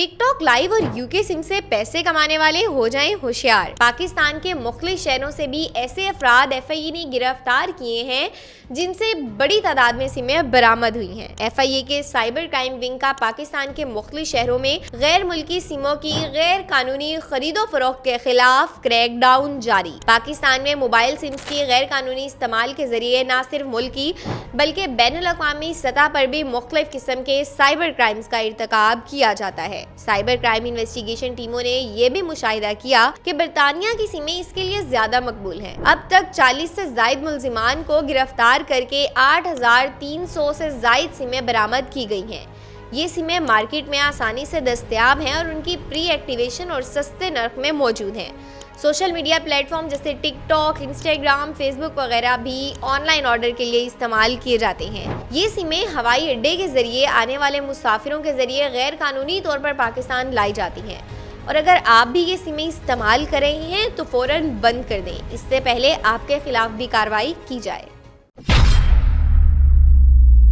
Tick tock live और UK SIM से पैसे कमाने वाले हो जाएं होशियार। पाकिस्तान के मुख्तलिफ शहरों से भी ऐसे अफराद FIA ने गिरफ्तार किए हैं जिनसे बड़ी तादाद में सिमें बरामद हुई हैं। FIA के साइबर क्राइम विंग का पाकिस्तान के मुख्तलिफ शहरों में गैर मुल्की सिमों की गैर कानूनी खरीदो फरोख्त के खिलाफ क्रैकडाउन जारी। पाकिस्तान में मोबाइल सिम्स की गैर कानूनी इस्तेमाल के जरिए न सिर्फ मुल्की बल्कि बैनुल अक़वामी सतह पर भी मुख्तलिफ किस्म के साइबर क्राइम्स का इर्तिकाब किया जाता है। साइबर क्राइम इन्वेस्टिगेशन टीमों ने यह भी मुशाहिदा किया कि बरतानिया की सिमें इसके लिए ज्यादा मकबूल हैं। अब तक 40 से जायद मुल्जिमान को गिरफ्तार करके 8300 से जायद सिमें बरामद की गई हैं। ये सिमें मार्केट में आसानी से दस्तयाब हैं और उनकी प्री एक्टिवेशन और सस्ते नर्ख में मौजूद हैं। सोशल मीडिया प्लेटफॉर्म जैसे टिकटॉक, इंस्टाग्राम, फेसबुक वगैरह भी ऑनलाइन ऑर्डर के लिए इस्तेमाल किए जाते हैं। ये सिमें हवाई अड्डे के जरिए आने वाले मुसाफिरों के जरिए गैर कानूनी तौर पर पाकिस्तान लाई जाती हैं और अगर आप भी ये सिमें इस्तेमाल कर रहे हैं तो फौरन बंद कर दें, इससे पहले आपके खिलाफ भी कार्रवाई की जाए।